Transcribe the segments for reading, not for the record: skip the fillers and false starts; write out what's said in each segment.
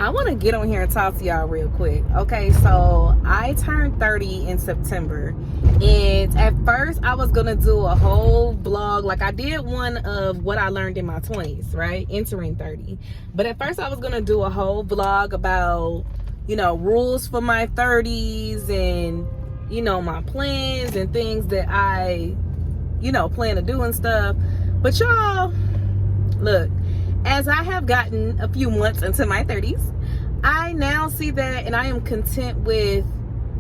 I want to get on here and talk to y'all real quick. Okay, so I turned 30 in September, and at first I was gonna do a whole vlog. Like I did one of what I learned in my 20s, right, entering 30. But at first I was gonna do a whole vlog about, you know, rules for my 30s and, you know, my plans and things that I, you know, plan to do and stuff. But y'all, look, as I have gotten a few months into my 30s, I now see that, and I am content with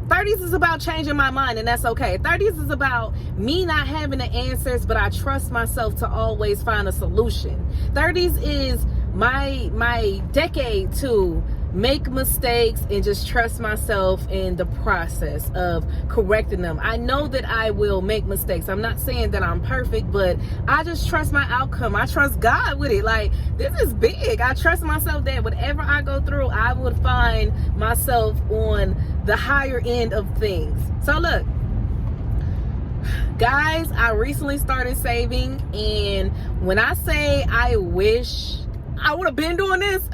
30s is about changing my mind, and that's okay. 30s is about me not having the answers, but I trust myself to always find a solution. 30s is my decade to make mistakes and just trust myself in the process of correcting them. I know that I will make mistakes. I'm not saying that I'm perfect, but I just trust my outcome. I trust God with it. Like, this is big. I trust myself that whatever I go through, I would find myself on the higher end of things. So look, guys, I recently started saving, and when I say I wish I would have been doing this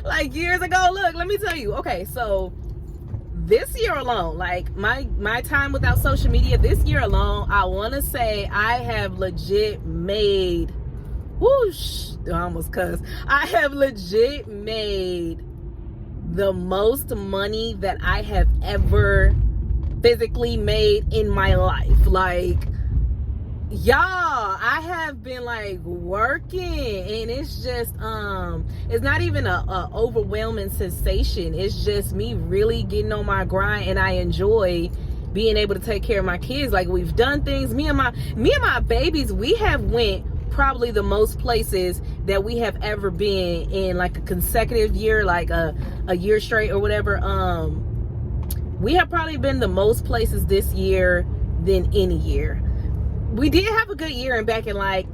like years ago, look, let me tell you. Okay, so this year alone, like my time without social media, this year alone, I want to say I have legit made, whoosh, I almost cussed. I have legit made the most money that I have ever physically made in my life. Like, y'all, I have been like working, and it's just it's not even a overwhelming sensation. It's just me really getting on my grind, and I enjoy being able to take care of my kids. Like, we've done things, me and my babies, we have went probably the most places that we have ever been in, like a consecutive year, like a year straight or whatever. We have probably been the most places this year than any year. We did have a good year, and back in like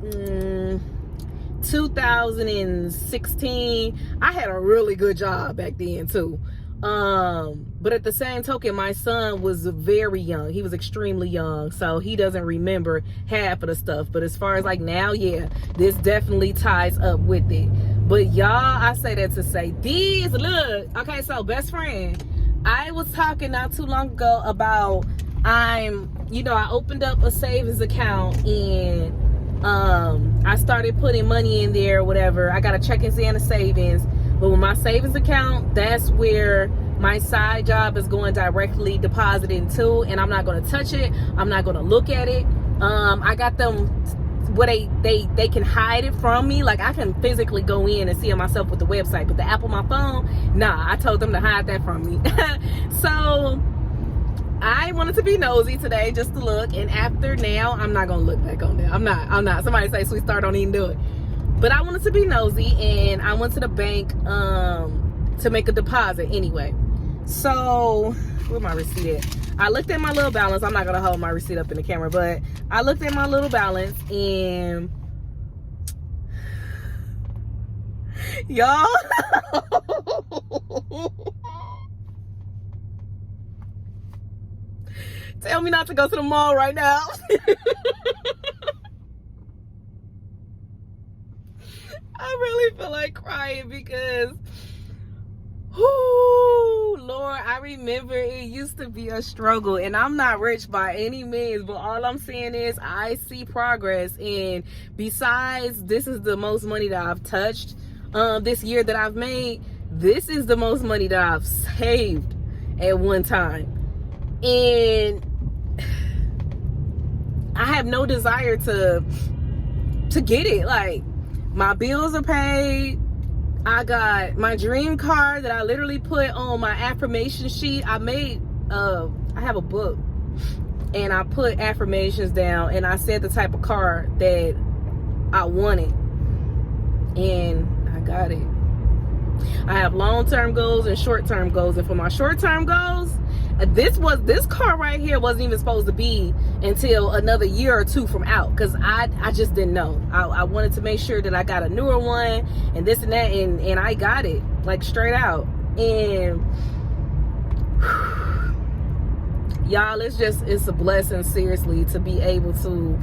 2016, I had a really good job back then too. But at the same token, my son was very young. He was extremely young, so he doesn't remember half of the stuff. But as far as like now, yeah, this definitely ties up with it. But y'all, I say that to say these, look, okay, so best friend, I was talking not too long ago about I opened up a savings account, and I started putting money in there or whatever. I got a checking and a savings, but with my savings account, that's where my side job is going directly deposited into, and I'm not going to touch it. I'm not going to look at it. I got them where they can hide it from me. Like, I can physically go in and see it myself with the website, but the app on my phone, nah, I told them to hide that from me. So I wanted to be nosy today just to look, and after now, I'm not gonna look back on that. I'm not. Somebody say sweet star, don't even do it. But I wanted to be nosy, and I went to the bank to make a deposit anyway. So where my receipt at? I looked at my little balance. I'm not gonna hold my receipt up in the camera, but I looked at my little balance, and y'all, tell me not to go to the mall right now. I really feel like crying because, Lord, I remember it used to be a struggle, and I'm not rich by any means, but all I'm saying is I see progress. And besides, this is the most money that I've touched this year that I've made. This is the most money that I've saved at one time. And I have no desire to get it. Like, my bills are paid. I got my dream car that I literally put on my affirmation sheet. I have a book, and I put affirmations down, and I said the type of car that I wanted, and I got it. I have long-term goals and short-term goals, and for my short-term goals, this car right here wasn't even supposed to be until another year or two from out, because I just didn't know. I wanted to make sure that I got a newer one and this and that, and I got it, like, straight out. And y'all, it's a blessing, seriously, to be able to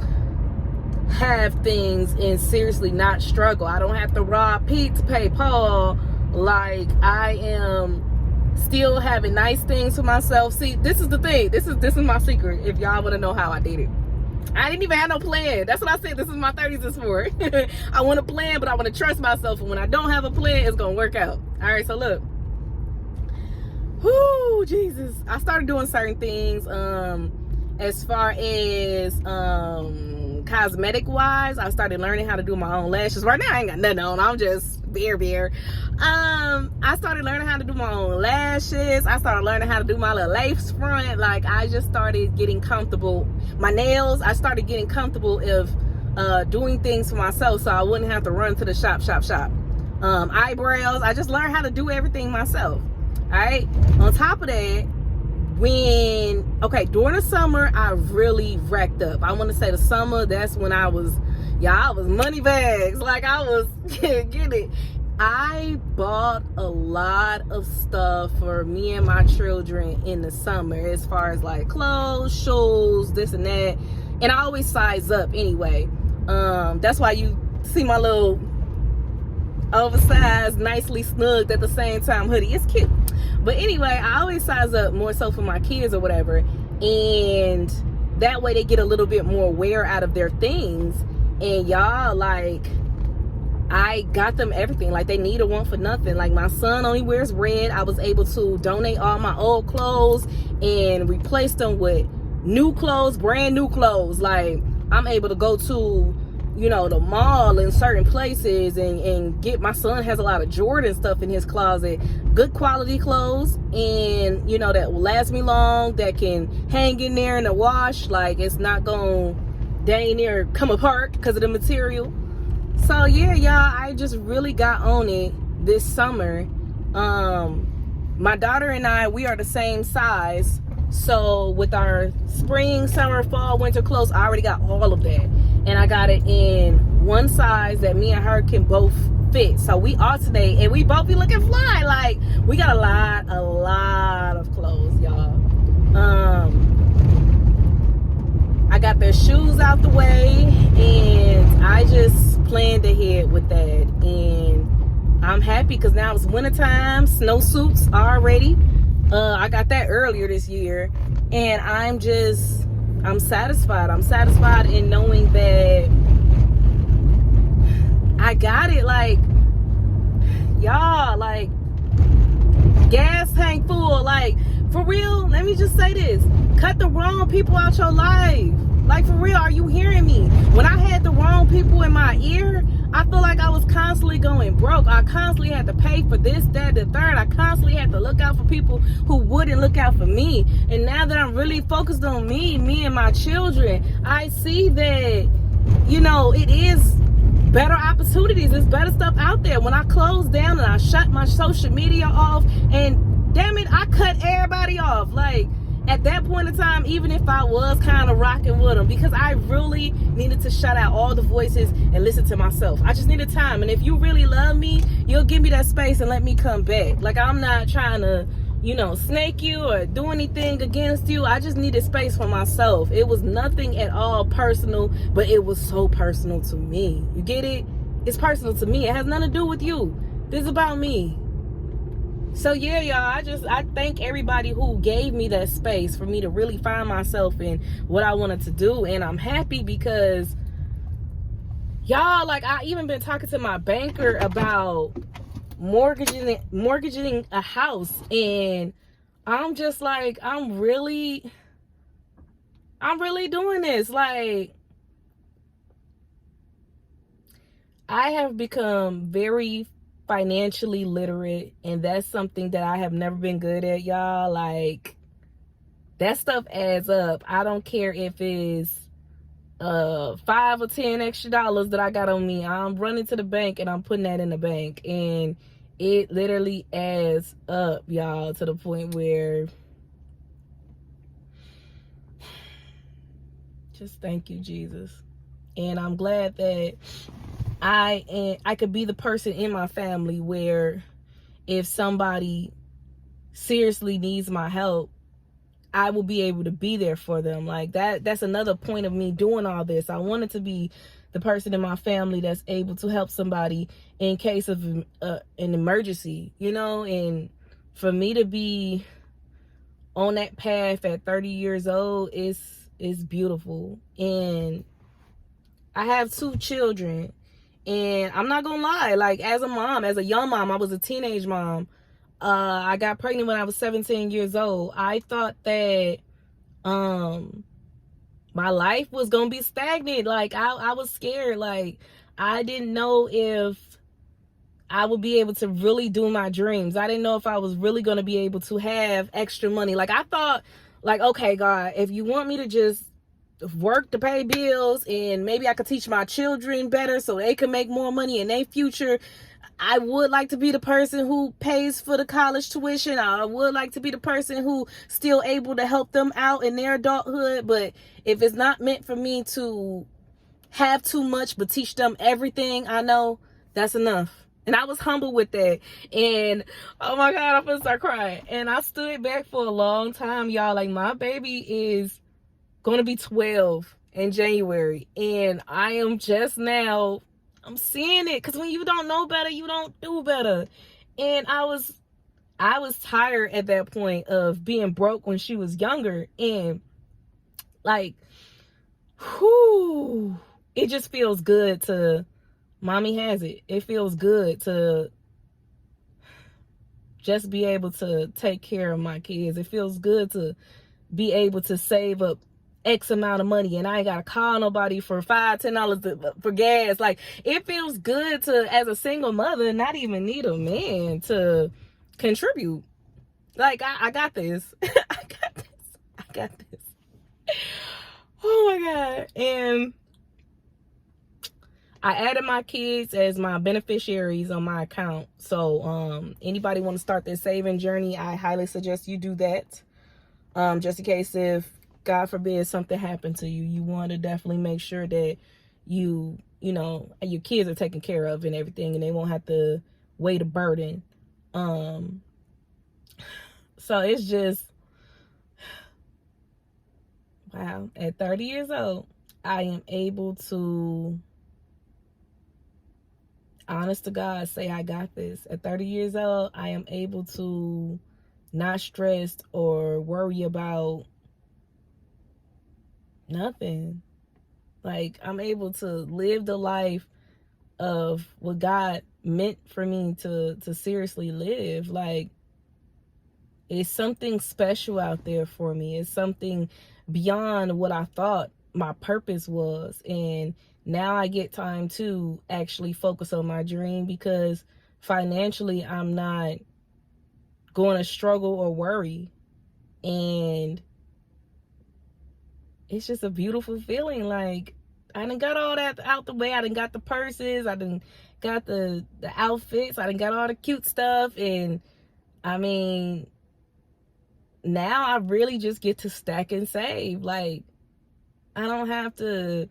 have things and seriously not struggle. I don't have to rob Pete to pay Paul, Like, I am still having nice things for myself. See, this is the thing. This is my secret. If y'all want to know how I did it, I didn't even have no plan. That's what I said. This is my 30s is for. I want a plan, but I want to trust myself. And when I don't have a plan, it's gonna work out. All right. So look. Whoo, Jesus! I started doing certain things. As far as cosmetic wise, I started learning how to do my own lashes. Right now I ain't got nothing on. I'm just bare. I started learning how to do my own lashes. I started learning how to do my little lace front. Like, I just started getting comfortable. My nails, I started getting comfortable of doing things for myself, so I wouldn't have to run to the shop. Eyebrows, I just learned how to do everything myself. All right. On top of that, during the summer, I really racked up. I want to say the summer, that's when I was money bags. Like, I was getting it. I bought a lot of stuff for me and my children in the summer, as far as like clothes, shoes, this and that. And I always size up anyway. That's why you see my little oversized, nicely snugged at the same time hoodie. It's cute. But anyway, I always size up more so for my kids or whatever, and that way they get a little bit more wear out of their things. And y'all, like, I got them everything. Like, they need a one for nothing. Like, my son only wears red. I was able to donate all my old clothes and replace them with new clothes, brand new clothes. Like, I'm able to go to, you know, the mall in certain places and get, my son has a lot of Jordan stuff in his closet, good quality clothes, and, you know, that will last me long, that can hang in there in the wash. Like, it's not gonna dang near come apart because of the material. So yeah, y'all, I just really got on it this summer. My daughter and I, we are the same size. So with our spring, summer, fall, winter clothes, I already got all of that. And I got it in one size that me and her can both fit. So we alternate and we both be looking fly. Like, we got a lot of clothes, y'all. I got their shoes out the way, and I just planned ahead with that. And I'm happy because now it's wintertime, snowsuits already. I got that earlier this year, and I'm satisfied. I'm satisfied in knowing that I got it. Like, y'all, like, gas tank full. Like, for real, let me just say this. Cut the wrong people out your life. Like, for real, are you hearing me? When I had the wrong people in my ear, I feel like I was constantly going broke. I constantly had to pay for this, that, the third. I constantly had to look out for people who wouldn't look out for me. And now that I'm really focused on me and my children, I see that, you know, it is better opportunities. There's better stuff out there. When I closed down and I shut my social media off, and damn it, I cut everybody off. Like, at that point in time, even if I was kind of rocking with them, because I really needed to shut out all the voices and listen to myself. I just needed time. And if you really love me, you'll give me that space and let me come back. Like, I'm not trying to, you know, snake you or do anything against you. I just needed space for myself. It was nothing at all personal, but it was so personal to me. You get it? It's personal to me. It has nothing to do with you. This is about me. So yeah, y'all, I thank everybody who gave me that space for me to really find myself in what I wanted to do. And I'm happy because, y'all, like, I even been talking to my banker about mortgaging a house, and I'm just like, I'm really doing this. Like, I have become very financially literate, and that's something that I have never been good at, y'all. Like, that stuff adds up. I don't care if it's $5 or $10 extra that I got on me. I'm running to the bank and I'm putting that in the bank, and it literally adds up, y'all, to the point where just thank you, Jesus. And I'm glad that I could be the person in my family where if somebody seriously needs my help, I will be able to be there for them. Like, that's another point of me doing all this. I wanted to be the person in my family that's able to help somebody in case of an emergency, you know. And for me to be on that path at 30 years old is beautiful. And I have 2 children, and I'm not gonna lie, like, as a mom, as a young mom, I was a teenage mom. I got pregnant when I was 17 years old. I thought that my life was gonna be stagnant. Like, I was scared. Like, I didn't know if I would be able to really do my dreams. I didn't know if I was really gonna be able to have extra money. Like, I thought, like, okay, God, if you want me to just work to pay bills and maybe I could teach my children better so they can make more money in their future, I would like to be the person who pays for the college tuition. I would like to be the person who still able to help them out in their adulthood. But if it's not meant for me to have too much but teach them everything I know, that's enough. And I was humble with that. And oh my God, I'm gonna start crying. And I stood back for a long time, y'all. Like, my baby is gonna be 12 in January, and I am just now, I'm seeing it, because when you don't know better, you don't do better. And I was tired at that point of being broke when she was younger. And like, whoo, it just feels good to, mommy has it. It feels good to just be able to take care of my kids. It feels good to be able to save up X amount of money, and I ain't gotta call nobody for $5-10 for gas. Like, it feels good to, as a single mother, not even need a man to contribute. Like, I got this. I got this. Oh my God. And I added my kids as my beneficiaries on my account. So anybody want to start their saving journey, I highly suggest you do that. Just in case, if God forbid something happened to you, you want to definitely make sure that you know, your kids are taken care of and everything, and they won't have to weigh the burden. So it's just, wow, at 30 years old, I am able to, honest to God, say I got this. At 30 years old, I am able to not stress or worry about nothing. Like, I'm able to live the life of what God meant for me to seriously live. Like, it's something special out there for me. It's something beyond what I thought my purpose was. And now I get time to actually focus on my dream, because financially I'm not going to struggle or worry. And it's just a beautiful feeling. Like, I done got all that out the way. I done got the purses. I done got the outfits. I done got all the cute stuff. And I mean, now I really just get to stack and save. Like, I don't have to,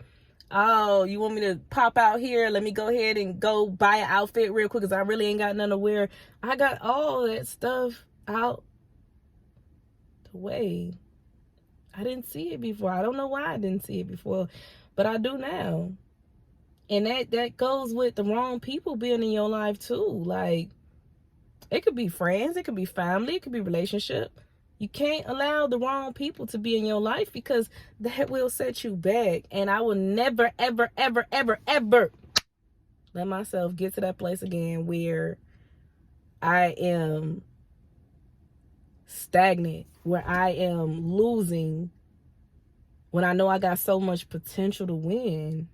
oh, you want me to pop out here? Let me go ahead and go buy an outfit real quick because I really ain't got nothing to wear. I got all that stuff out the way. I didn't see it before. I don't know why I didn't see it before, but I do now. And that goes with the wrong people being in your life too. Like, it could be friends, it could be family, it could be relationship. You can't allow the wrong people to be in your life, because that will set you back. And I will never, ever, ever, ever, ever let myself get to that place again where I am stagnant, where I am losing when I know I got so much potential to win.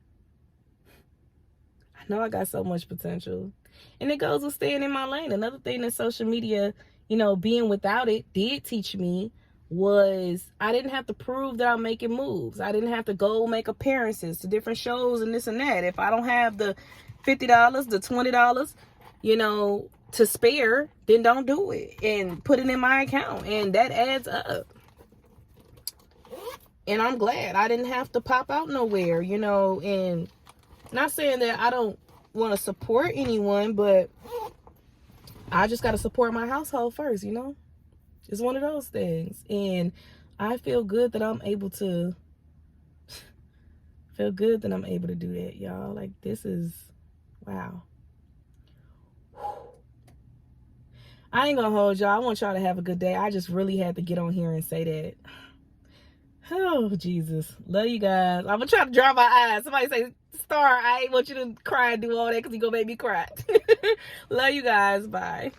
I know I got so much potential. And it goes with staying in my lane. Another thing that social media, you know, being without it did teach me was I didn't have to prove that I'm making moves. I didn't have to go make appearances to different shows and this and that. If I don't have the $50, the $20, you know, to spare, then don't do it and put it in my account. And that adds up. And I'm glad I didn't have to pop out nowhere, you know. And not saying that I don't want to support anyone, but I just got to support my household first, you know. It's one of those things. And I feel good that I'm able to feel good that I'm able to do that, y'all. Like, this is, wow. I ain't gonna hold y'all. I want y'all to have a good day. I just really had to get on here and say that. Oh, Jesus. Love you guys. I'm gonna try to dry my eyes. Somebody say, Star, I ain't want you to cry and do all that because you gonna make me cry. Love you guys. Bye.